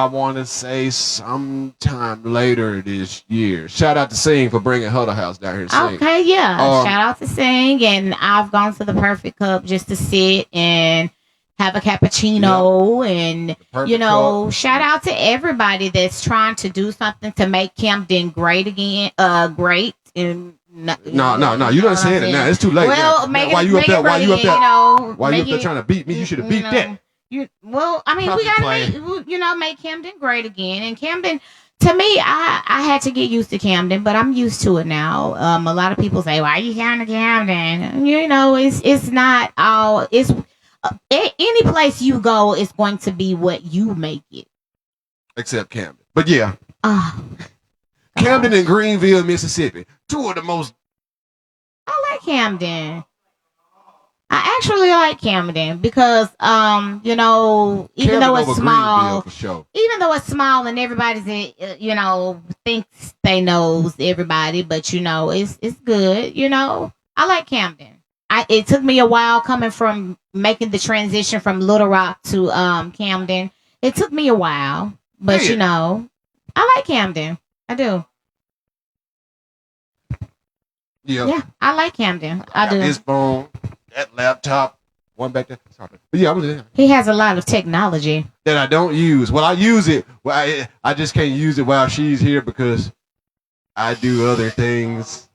want to say sometime later this year. Shout out to Sing for bringing Huddle House down here to sing. Okay, yeah. Um, Shout out to Sing, and I've gone to the Perfect Cup just to sit and have a cappuccino, and Perfect shout out to everybody that's trying to do something to make Camden great again. Great and No. You done said it now. It's too late. Well, now. make it, Why you up make there? it Why you up great, there? Why you make up there it- trying to beat me? You should have beat that. I mean, we Probably gotta make Camden great again. And Camden, to me, I had to get used to Camden, but I'm used to it now. A lot of people say, "Why are you going to Camden?" It's not all. It's any place you go is going to be what you make it. Except Camden. But yeah, Oh, Camden and Greenville, Mississippi. Two of the most. I like Camden. I actually like Camden because, even though Camden it's over small, Greenville for sure. even though it's small and everybody's, thinks they knows everybody, but it's good. I like Camden. It took me a while coming from making the transition from Little Rock to Camden. It took me a while, but Man. I like Camden. I do. Yeah, I like Camden. I do. His phone, that laptop, one back there. Sorry. But yeah, He has a lot of technology. that I don't use. Well, I use it. Well, I just can't use it while she's here because I do other things.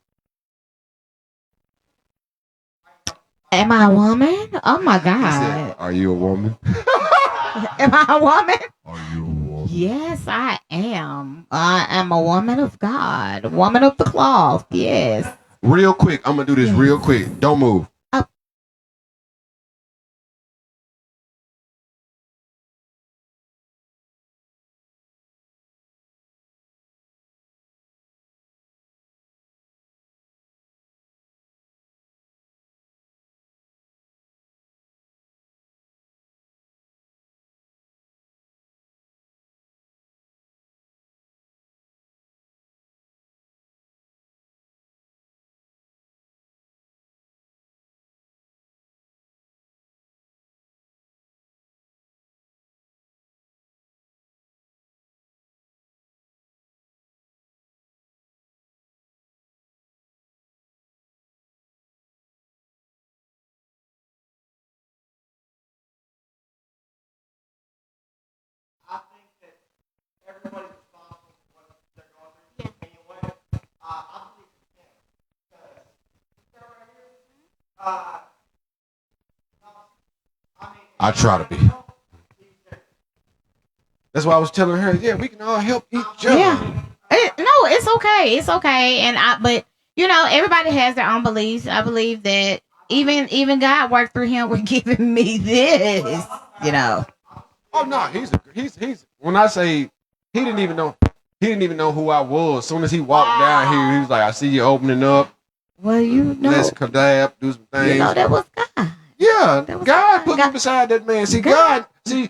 Am I a woman? Oh my He said, God. "Are you a woman? Am I a woman? Are you a woman?" Yes, I am. I am a woman of God, woman of the cloth. Yes. Real quick, I'm gonna do this real quick. Don't move. I try to be. That's why I was telling her, yeah, we can all help each other. Yeah. No, it's okay. It's okay. But everybody has their own beliefs. I believe that even God worked through him with giving me this. You know. Oh no, he's. When I say he didn't even know who I was. As soon as he walked down here, he was like, "I see you opening up. Well, Let's collab, do some things." That was God. Yeah, That was God put me beside that man. See, God,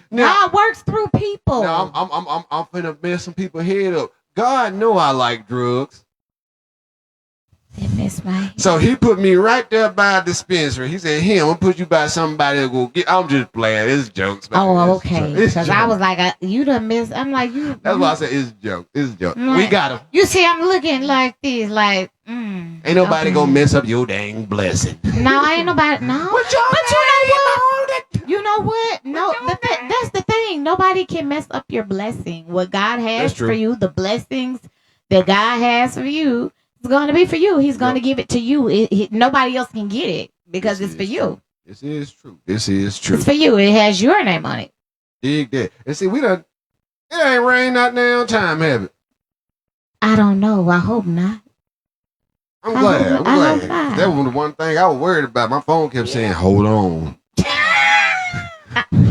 now God works through people. now I'm finna mess some people head up. God know I like drugs. It missed my head. So he put me right there by a dispensary. He said, "Here, I'm gonna put you by somebody that will get." I'm just playing. It's jokes. Man. Oh, It's okay. jokes. It's Because I jokes. was like, you done missed. I'm like, you. That's why I said it's joke. It's joke. Like, We got him. You see, I'm looking like this, like, Ain't nobody okay. gonna mess up your dang blessing. No, ain't nobody. No, But you know what? You know what? No, that's the thing. Nobody can mess up your blessing. What God has for you, the blessings that God has for you, it's going to be for you. He's going to give it to you. Nobody else can get it because it's for you. This is true. This is true. It's for you. It has your name on it. Dig that. And see, it ain't rained not now time, have it? I don't know. I hope not. I'm glad. I hope not. That was the one thing I was worried about. My phone kept saying, "Hold on."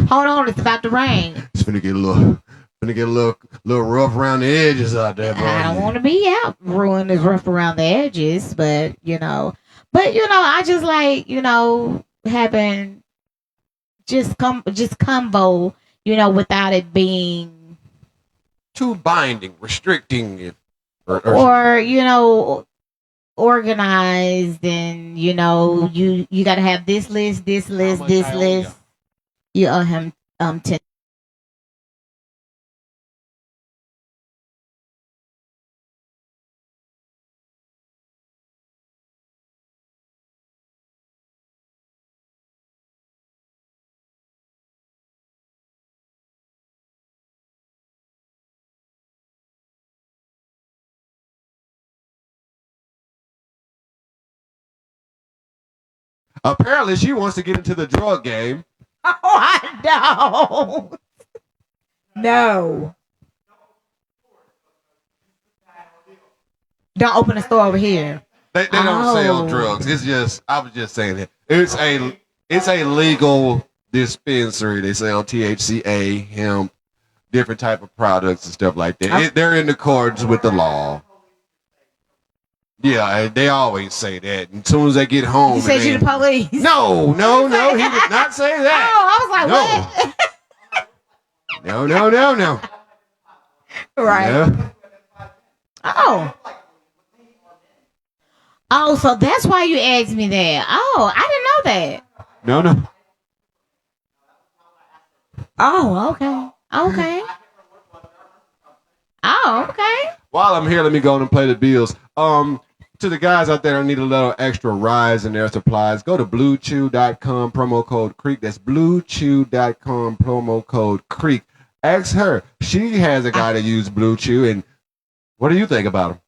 Hold on, it's about to rain. It's finna get a little rough around the edges out there, bro. I don't want to be out ruined is rough around the edges, but I just like, having just convo, without it being too binding, restricting, or organized, and you got to have this list, this list. You owe him 10. Apparently, she wants to get into the drug game. Oh, I don't. No. Don't open a store over here. They don't sell drugs. It's just I was just saying that it's a legal dispensary. They sell THCA, hemp, different type of products and stuff like that. They're in accordance with the law. Yeah, they always say that. And as soon as they get home, you said you the police. No, he did not say that. Oh, I was like, what? No. Right. Yeah. Oh, so that's why you asked me that. Oh, I didn't know that. No. Oh, okay. Oh, okay. While I'm here, let me go on and play the bills. To the guys out there who need a little extra rise in their supplies, go to bluechew.com, promo code CREEK. That's bluechew.com, promo code CREEK. Ask her. She has a guy that uses Blue Chew, and what do you think about him?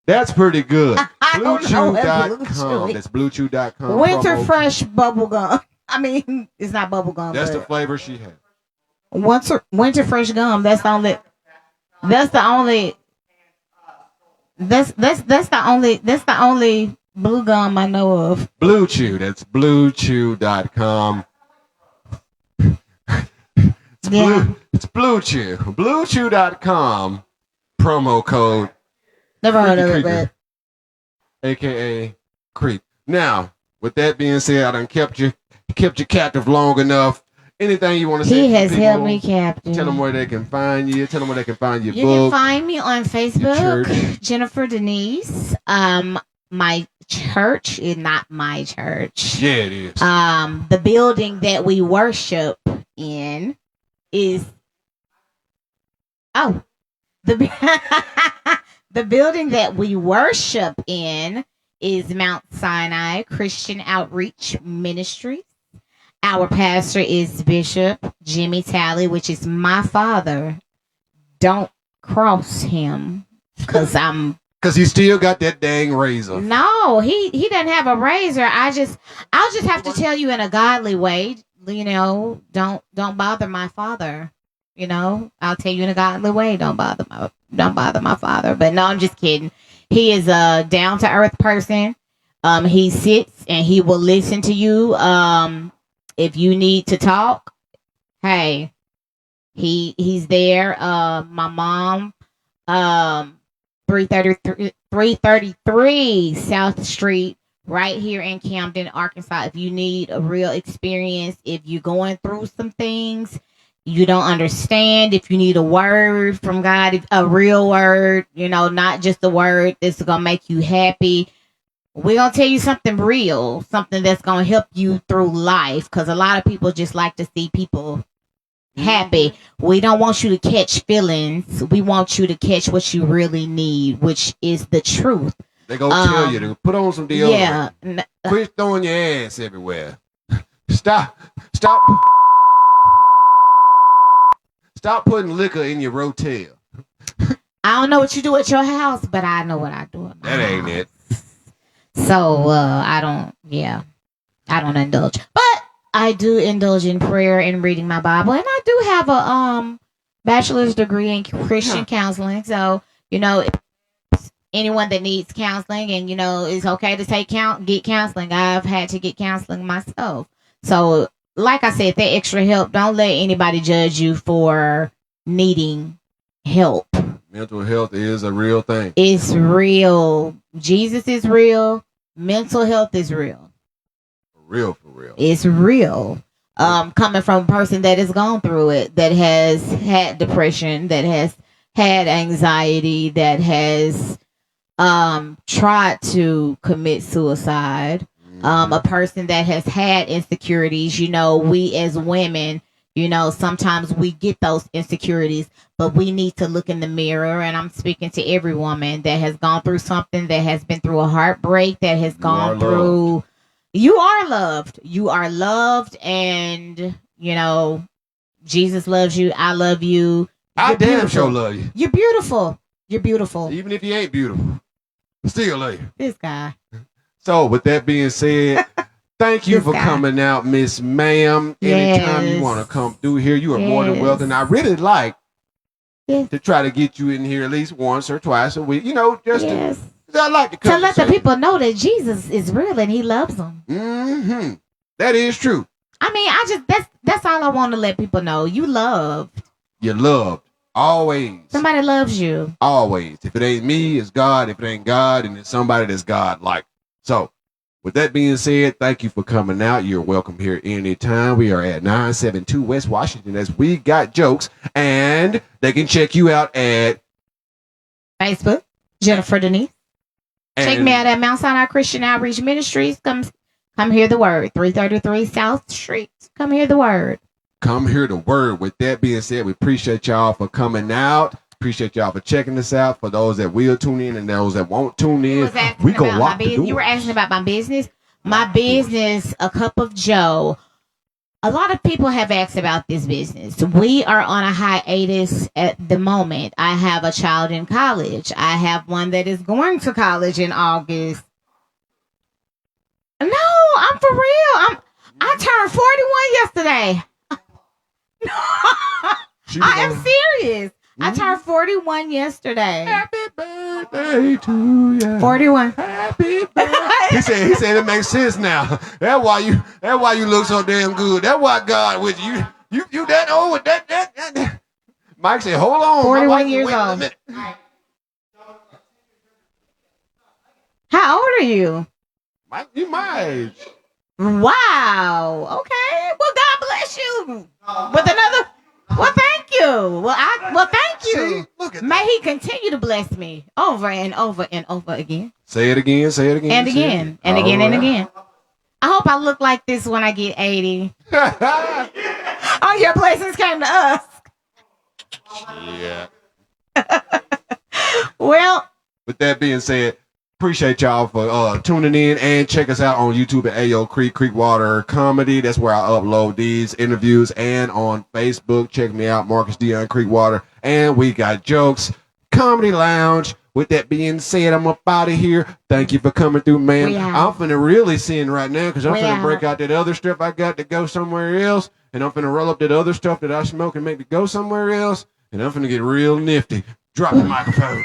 That's pretty good. Bluechew.com. That's bluechew.com. Winter Fresh bubble gum. I mean, it's not bubble gum. That's the flavor she has. Winter Fresh gum. That's the only blue gum I know of. Blue Chew. That's bluechew.com. It's Blue Chew. Bluechew.com. Promo code. Never heard of it, but AKA Creek. Now, with that being said, I done kept you captive long enough. Anything you want to say? He has held me captive. Tell them where they can find you. Tell them where they can find your book. You can find me on Facebook, Jennifer Denise. My church is not my church. Yeah, it is. The building that we worship in is the building that we worship in is Mount Sinai Christian Outreach Ministries. Our pastor is Bishop Jimmy Talley, which is my father, don't cross him because Cause he still got that dang razor. no, he doesn't have a razor. I'll just have to tell you in a godly way, don't bother my father. I'll tell you in a godly way, don't bother my father. But no, I'm just kidding. He is a down to earth person. He sits and he will listen to you. If you need to talk, hey, he's there. My mom, 333 South Street, right here in Camden, Arkansas. If you need a real experience, if you're going through some things you don't understand, if you need a word from God, a real word, not just a word that's going to make you happy, we're going to tell you something real, something that's going to help you through life. Because a lot of people just like to see people happy. We don't want you to catch feelings. We want you to catch what you really need, which is the truth. They gonna tell you to put on some deodorant. Yeah. Quit throwing your ass everywhere. Stop putting liquor in your rotel. I don't know what you do at your house, but I know what I do at my That ain't house. it. So I don't indulge, but I do indulge in prayer and reading my Bible, and I do have a bachelor's degree in Christian counseling. So anyone that needs counseling, and it's okay to get counseling. I've had to get counseling myself. So, like I said, that extra help. Don't let anybody judge you for needing help. Mental health is a real thing. It's real. Jesus is real. Mental health is real. For real. It's real. Coming from a person that has gone through it, that has had depression, that has had anxiety, that has tried to commit suicide, a person that has had insecurities. We as women, sometimes we get those insecurities, but we need to look in the mirror. And I'm speaking to every woman that has gone through something, that has been through a heartbreak, that has gone through. You are loved. You are loved, and Jesus loves you. I love you. I damn sure love you. You're beautiful. You're beautiful. Even if you ain't beautiful, still love you. This guy. So, with that being said, thank you for coming out, Miss Ma'am. Anytime you want to come through here, you are more than welcome. I really like to try to get you in here at least once or twice a week. I like to come. To let the people know that Jesus is real and he loves them. Mm-hmm. That is true. I mean, that's all I want to let people know. You loved. You're loved. Always. Somebody loves you. Always. If it ain't me, it's God. If it ain't God, and it's somebody that's God-like. So, with that being said, thank you for coming out. You're welcome here anytime. We are at 972 West Washington as We Got Jokes. And they can check you out at Facebook, Jennifer Denise. Check me out at Mount Sinai Christian Outreach Ministries. Come hear the word. 333 South Street. Come hear the word. Come hear the word. With that being said, we appreciate y'all for coming out. Appreciate y'all for checking us out. For those that will tune in and those that won't tune in, we go lock the doors. You were asking about my business. My business, A Cup of Joe. A lot of people have asked about this business. We are on a hiatus at the moment. I have a child in college. I have one that is going to college in August. No, I'm for real. I turned 41 yesterday. I am serious. I turned 41 yesterday. Happy birthday to you. 41. Happy birthday. He said it makes sense now. That's why you look so damn good. That's why God with you. You that old with that. Mike said, hold on. 41 years old. How old are you? Mike, you my age. Wow. Okay. Well, God bless you. With another. Well, thank you. Well, thank you. See, look at May that. he continue to bless me over and over and over again. Say it again. And again. And again and again. I hope I look like this when I get 80. All your blessings came to us. Yeah. Well. With that being said, Appreciate y'all for tuning in and check us out on YouTube at Ayo Creekwater Comedy. That's where I upload these interviews. And on Facebook, check me out, Marcus Dion Creekwater. And we got jokes, Comedy Lounge. With that being said, I'm up out of here. Thank you for coming through, man. I'm finna really sin right now because I'm finna break out that other stuff I got to go somewhere else. And I'm finna roll up that other stuff that I smoke and make it go somewhere else. And I'm finna get real nifty. Drop the microphone.